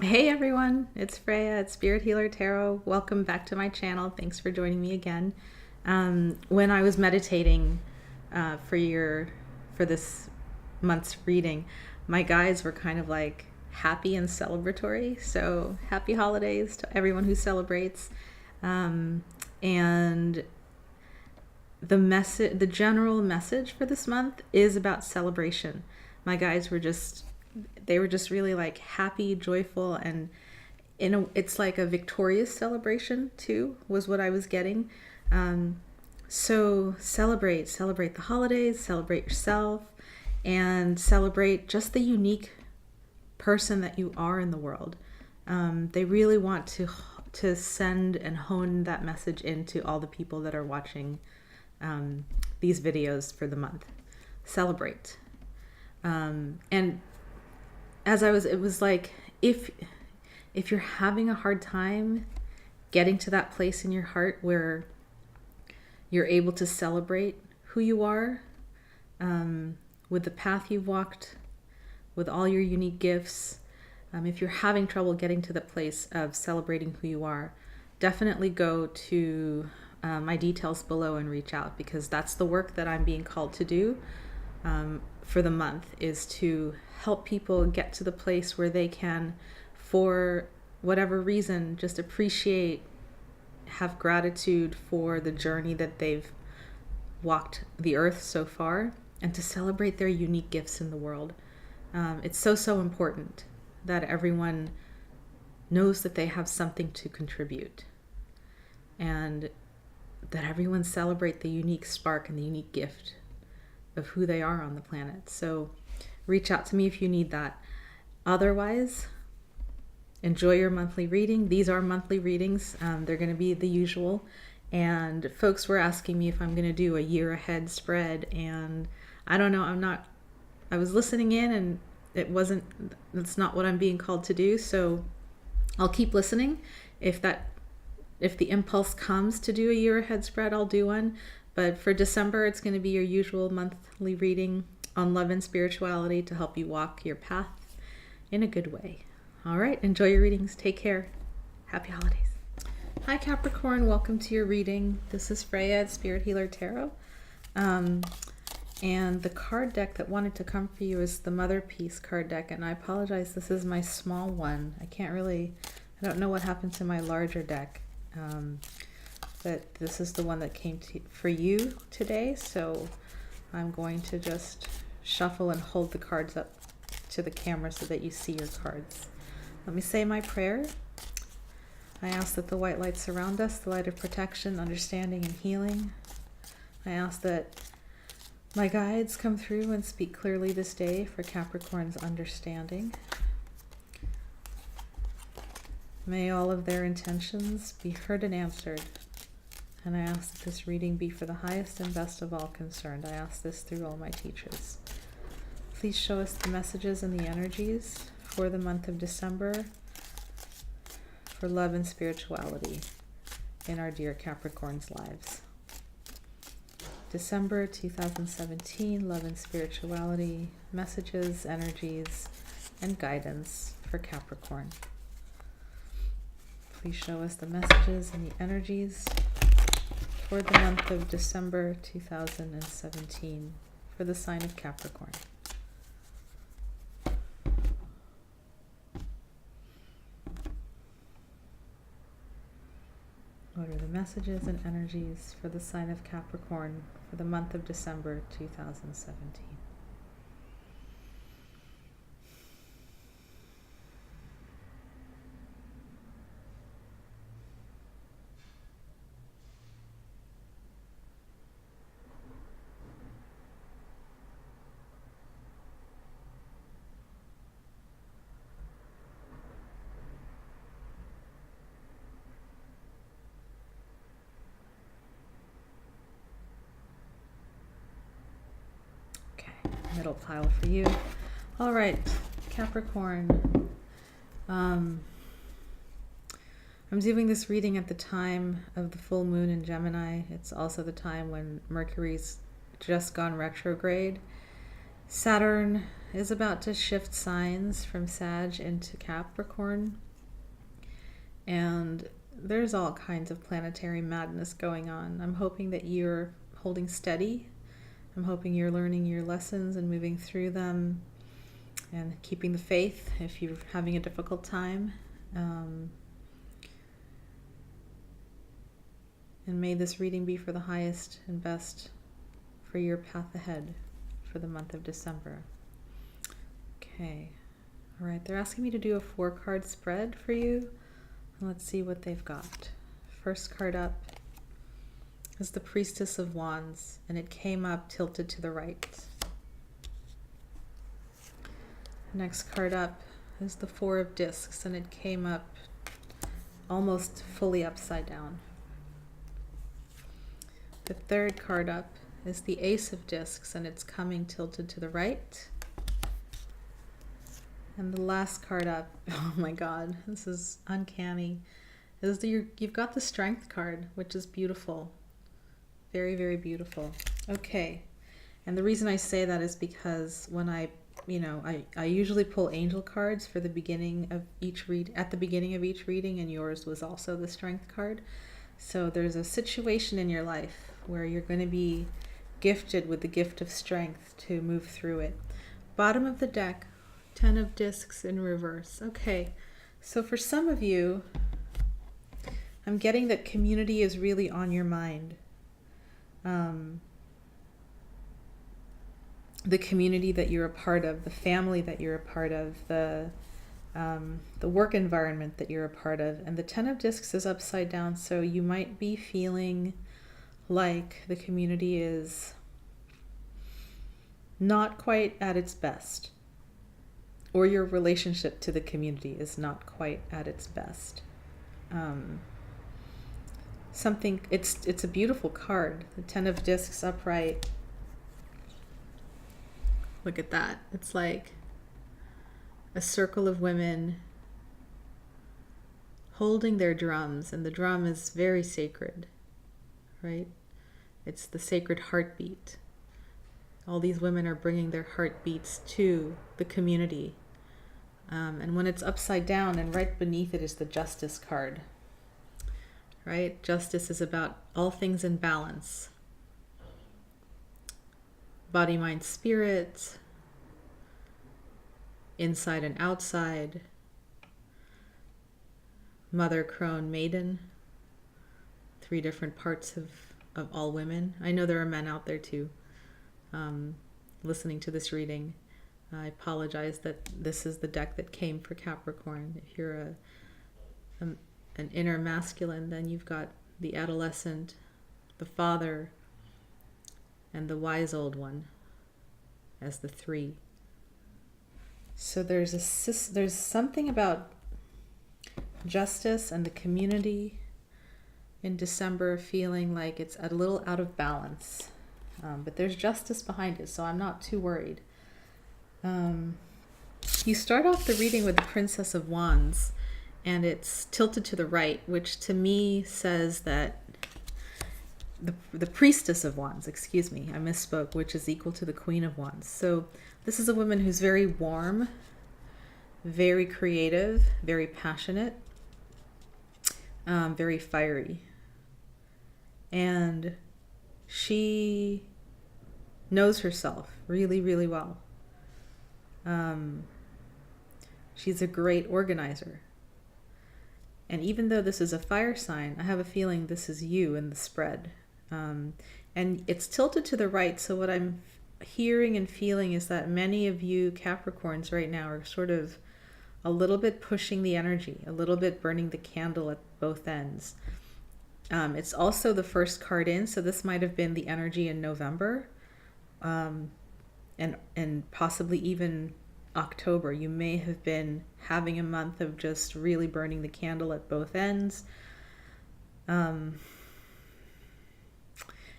Hey everyone, it's Freya at Spirit Healer Tarot. Welcome back to my channel. Thanks for joining me again. When I was meditating for this month's reading, my guides were kind of like happy and celebratory. So happy holidays to everyone who celebrates. And the general message for this month is about celebration. My guides were just really like happy, joyful, and it's like a victorious celebration too, was what I was getting. So celebrate the holidays, celebrate yourself, and celebrate just the unique person that you are in the world. They really want to send and hone that message into all the people that are watching these videos for the month. Celebrate. And it was like, if you're having a hard time getting to that place in your heart where you're able to celebrate who you are, with the path you've walked, with all your unique gifts, if you're having trouble getting to the place of celebrating who you are, definitely go to my details below and reach out, because that's the work that I'm being called to do for the month, is to help people get to the place where they can, for whatever reason, just appreciate, have gratitude for the journey that they've walked the earth so far, and to celebrate their unique gifts in the world. It's so important that everyone knows that they have something to contribute, and that everyone celebrate the unique spark and the unique gift of who they are on the planet. So reach out to me if you need that. Otherwise, enjoy your monthly reading. These are monthly readings. They're going to be the usual. And folks were asking me if I'm going to do a year ahead spread. And I don't know. I was listening in, and that's not what I'm being called to do. So I'll keep listening. If the impulse comes to do a year ahead spread, I'll do one. But for December, it's going to be your usual monthly reading on love and spirituality to help you walk your path in a good way. All right, enjoy your readings. Take care. Happy holidays. Hi, Capricorn. Welcome to your reading. This is Freya at Spirit Healer Tarot. And the card deck that wanted to come for you is the Motherpeace card deck. And I apologize, this is my small one. I don't know what happened to my larger deck. But this is the one that came for you today, so I'm going to just shuffle and hold the cards up to the camera so that you see your cards. Let me say my prayer. I ask that the white light surround us, the light of protection, understanding, and healing. I ask that my guides come through and speak clearly this day for Capricorn's understanding. May all of their intentions be heard and answered. And I ask that this reading be for the highest and best of all concerned. I ask this through all my teachers. Please show us the messages and the energies for the month of December for love and spirituality in our dear Capricorn's lives. December 2017, love and spirituality, messages, energies, and guidance for Capricorn. Please show us the messages and the energies for the month of December 2017 for the sign of Capricorn. What are the messages and energies for the sign of Capricorn for the month of December 2017? Middle pile for you. All right, Capricorn. I'm doing this reading at the time of the full moon in Gemini. It's also the time when Mercury's just gone retrograde. Saturn is about to shift signs from Sag into Capricorn. And there's all kinds of planetary madness going on. I'm hoping that you're holding steady. I'm hoping you're learning your lessons and moving through them and keeping the faith if you're having a difficult time. And may this reading be for the highest and best for your path ahead for the month of December. Okay. All right. They're asking me to do a 4-card spread for you. Let's see what they've got. First card up is the Priestess of Wands, and it came up tilted to the right. Next card up is the 4 of Discs, and it came up almost fully upside down. The third card up is the Ace of Discs, and it's coming tilted to the right. And the last card up, oh my God, this is uncanny, is you've got the Strength card, which is beautiful. Very, very beautiful. Okay, and the reason I say that is because when I usually pull angel cards for the beginning of each at the beginning of each reading, and yours was also the Strength card. So there's a situation in your life where you're going to be gifted with the gift of strength to move through it. Bottom of the deck, 10 of Discs in reverse. Okay, so for some of you, I'm getting that community is really on your mind. The community that you're a part of, the family that you're a part of, the work environment that you're a part of. And the 10 of Discs is upside down, so you might be feeling like the community is not quite at its best, or your relationship to the community is not quite at its best. It's a beautiful card. The 10 of Discs upright. Look at that. It's like a circle of women holding their drums, and the drum is very sacred, right? It's the sacred heartbeat. All these women are bringing their heartbeats to the community. And when it's upside down, and right beneath it is the Justice card, right? Justice is about all things in balance. Body, mind, spirit, inside and outside, mother, crone, maiden, 3 different parts of all women. I know there are men out there too, listening to this reading. I apologize that this is the deck that came for Capricorn. If you're an inner masculine, then you've got the adolescent, the father, and the wise old one as the 3. So there's something about justice and the community in December feeling like it's a little out of balance. But there's justice behind it, so I'm not too worried. You start off the reading with the Princess of Wands, and it's tilted to the right, which to me says that the Priestess of Wands, excuse me, I misspoke, which is equal to the Queen of Wands. So this is a woman who's very warm, very creative, very passionate, very fiery. And she knows herself really, really well. She's a great organizer. And even though this is a fire sign, I have a feeling this is you in the spread. And it's tilted to the right, so what I'm hearing and feeling is that many of you Capricorns right now are sort of a little bit pushing the energy, a little bit burning the candle at both ends. It's also the first card in, so this might have been the energy in November, and possibly even October. You may have been having a month of just really burning the candle at both ends.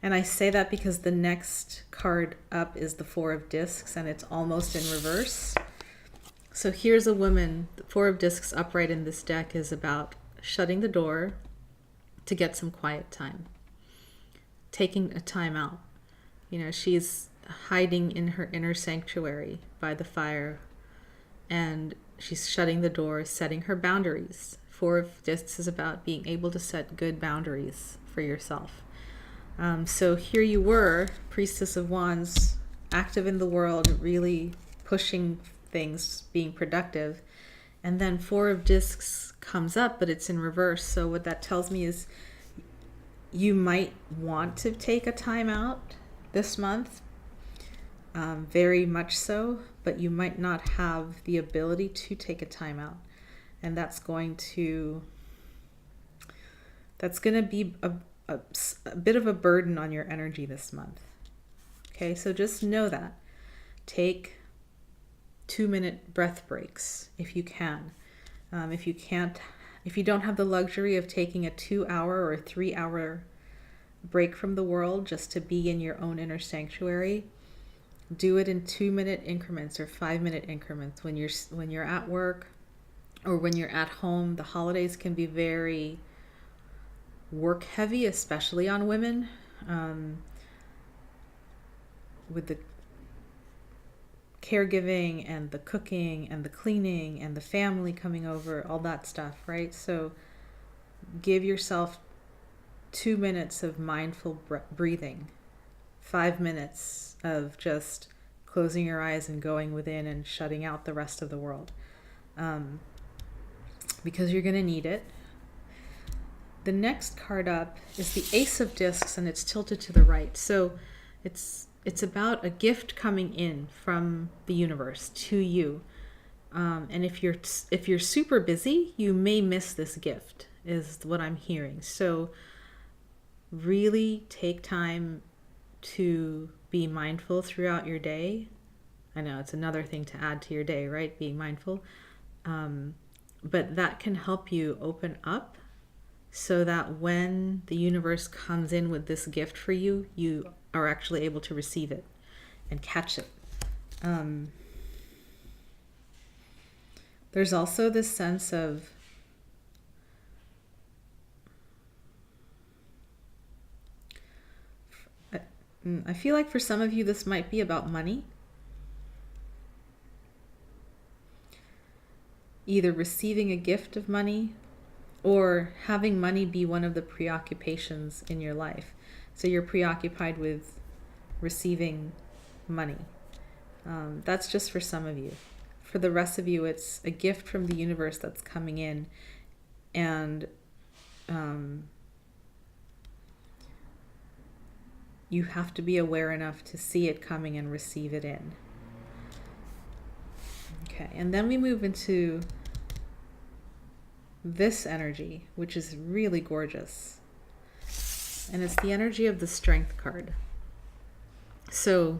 And I say that because the next card up is the 4 of Discs, and it's almost in reverse. So here's a woman. The 4 of Discs upright in this deck is about shutting the door to get some quiet time, taking a time out. You know, she's hiding in her inner sanctuary, by the fire, and she's shutting the door, setting her boundaries. 4 of Discs is about being able to set good boundaries for yourself. So here you were, Priestess of Wands, active in the world, really pushing things, being productive. And then 4 of Discs comes up, but it's in reverse. So what that tells me is you might want to take a time out this month, very much so, but you might not have the ability to take a time out. And that's going to be a bit of a burden on your energy this month. Okay, so just know that. Take 2-minute breath breaks if you can. If you don't have the luxury of taking a 2-hour or a 3-hour break from the world just to be in your own inner sanctuary, do it in 2-minute increments or 5-minute increments when you're at work or when you're at home. The holidays can be very work heavy, especially on women, with the caregiving and the cooking and the cleaning and the family coming over, all that stuff, right? So give yourself 2 minutes of mindful breathing, 5 minutes of just closing your eyes and going within and shutting out the rest of the world, because you're going to need it. The next card up is the Ace of Discs, and it's tilted to the right. So it's about a gift coming in from the universe to you. And if you're super busy, you may miss this gift, is what I'm hearing. So really take time to be mindful throughout your day. I know it's another thing to add to your day, right? Being mindful. But that can help you open up so that when the universe comes in with this gift for you, you are actually able to receive it and catch it. There's also this sense of I feel like for some of you this might be about money. Either receiving a gift of money or having money be one of the preoccupations in your life. So you're preoccupied with receiving money. That's just for some of you. For the rest of you, it's a gift from the universe that's coming in, and you have to be aware enough to see it coming and receive it in. Okay, and then we move into this energy, which is really gorgeous. And it's the energy of the Strength card. So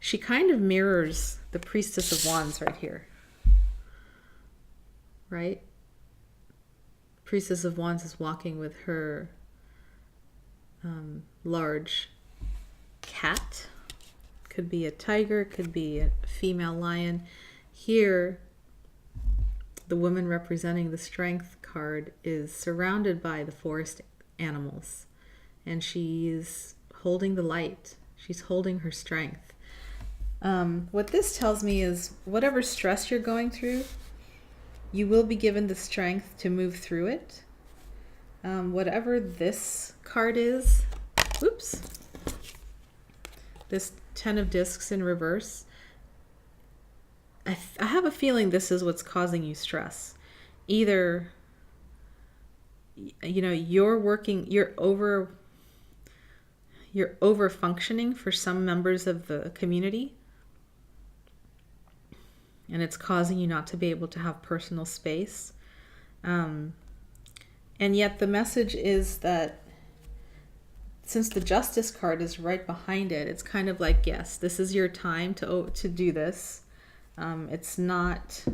she kind of mirrors the Priestess of Wands right here. Right? Priestess of Wands is walking with her large cat. Could be a tiger, could be a female lion. Here, the woman representing the Strength card is surrounded by the forest animals, and she's holding the light. She's holding her strength. What this tells me is whatever stress you're going through, you will be given the strength to move through it. Whatever this card is, oops, this 10 of Discs in reverse, I have a feeling this is what's causing you stress. Either, you know, you're over functioning for some members of the community, and it's causing you not to be able to have personal space. And yet the message is that since the Justice card is right behind it, it's kind of like, yes, this is your time to do this. It's not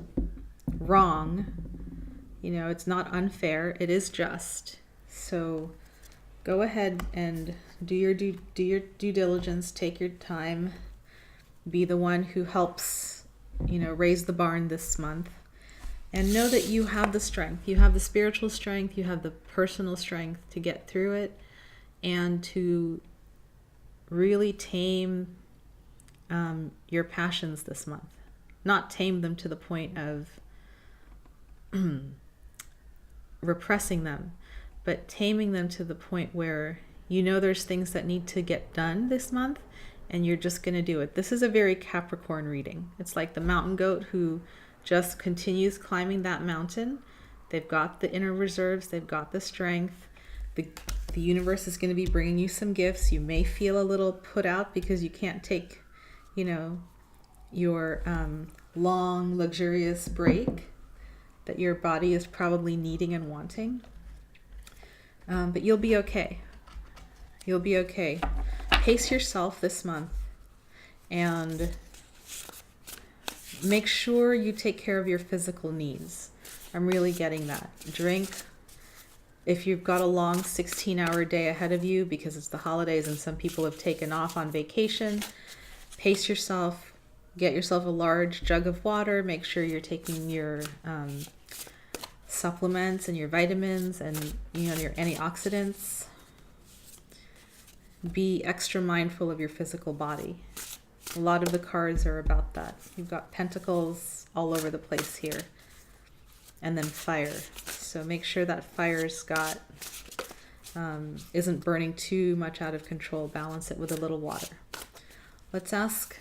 wrong, you know, it's not unfair, it is just. So go ahead and do your due diligence, take your time, be the one who helps, you know, raise the barn this month, and know that you have the strength. You have the spiritual strength, you have the personal strength to get through it and to really tame your passions this month. Not tame them to the point of repressing them, but taming them to the point where you know there's things that need to get done this month and you're just going to do it. This is a very Capricorn reading. It's like the mountain goat who just continues climbing that mountain. They've got the inner reserves. They've got the strength. The universe is going to be bringing you some gifts. You may feel a little put out because you can't take, your long, luxurious break that your body is probably needing and wanting. But you'll be okay. You'll be okay. Pace yourself this month and make sure you take care of your physical needs. I'm really getting that. Drink. If you've got a long 16-hour day ahead of you because it's the holidays and some people have taken off on vacation, pace yourself. Get yourself a large jug of water. Make sure you're taking your supplements and your vitamins and your antioxidants. Be extra mindful of your physical body. A lot of the cards are about that. You've got pentacles all over the place here. And then fire. So make sure that fire's got, isn't burning too much out of control. Balance it with a little water. Let's ask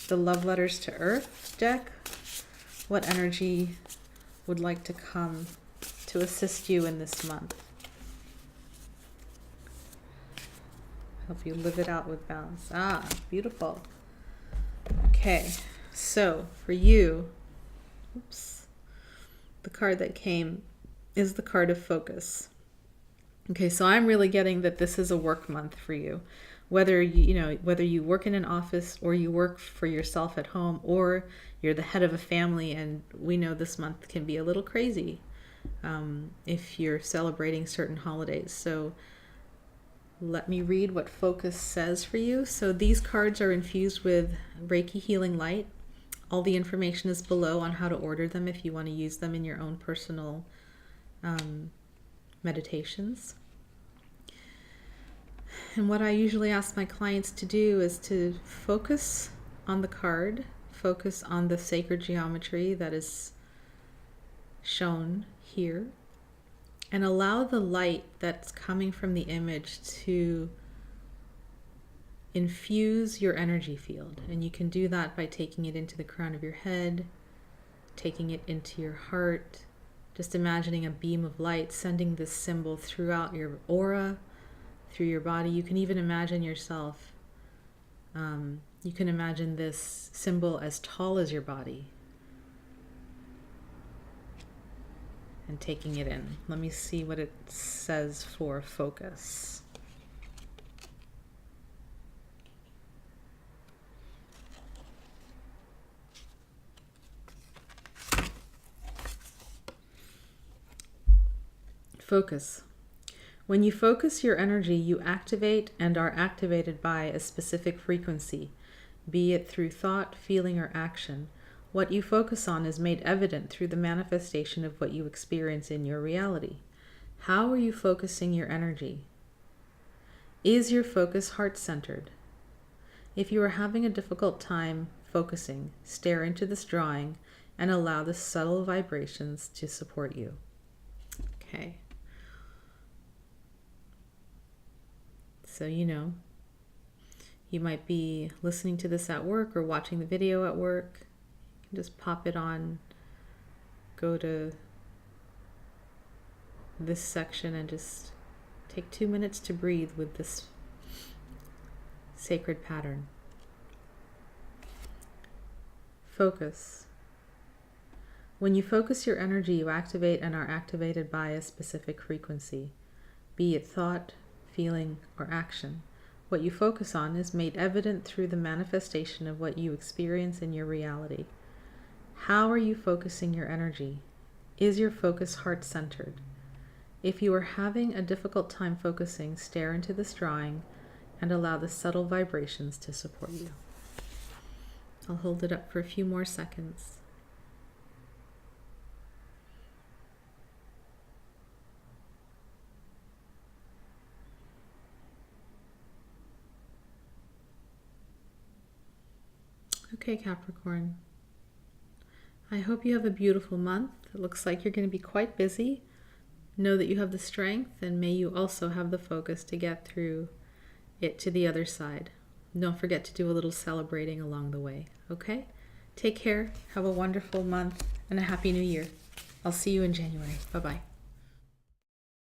the Love Letters to Earth deck what energy would like to come to assist you in this month. Help you live it out with balance. Ah, beautiful. Okay, so for you, the card that came is the card of focus. Okay, so I'm really getting that this is a work month for you. Whether whether you work in an office or you work for yourself at home or you're the head of a family, and we know this month can be a little crazy if you're celebrating certain holidays. So let me read what focus says for you. So these cards are infused with Reiki healing light. All the information is below on how to order them if you want to use them in your own personal meditations. And what I usually ask my clients to do is to focus on the card, focus on the sacred geometry that is shown here, and allow the light that's coming from the image to infuse your energy field. And you can do that by taking it into the crown of your head, taking it into your heart, just imagining a beam of light sending this symbol throughout your aura, through your body. You can even imagine yourself, you can imagine this symbol as tall as your body and taking it in. Let me see what it says for focus. Focus. When you focus your energy, you activate and are activated by a specific frequency, be it through thought, feeling, or action. What you focus on is made evident through the manifestation of what you experience in your reality. How are you focusing your energy? Is your focus heart-centered? If you are having a difficult time focusing, stare into this drawing and allow the subtle vibrations to support you. Okay. So, you might be listening to this at work or watching the video at work. You can just pop it on, go to this section and just take 2 minutes to breathe with this sacred pattern. Focus. When you focus your energy, you activate and are activated by a specific frequency, be it thought, feeling, or action. What you focus on is made evident through the manifestation of what you experience in your reality. How are you focusing your energy? Is your focus heart-centered? If you are having a difficult time focusing, stare into this drawing and allow the subtle vibrations to support you. I'll hold it up for a few more seconds. okay, Capricorn. I hope you have a beautiful month. It looks like you're going to be quite busy. Know that you have the strength, and may you also have the focus to get through it to the other side. Don't forget to do a little celebrating along the way, okay? Take care, have a wonderful month, and a happy new year. I'll see you in January. Bye-bye.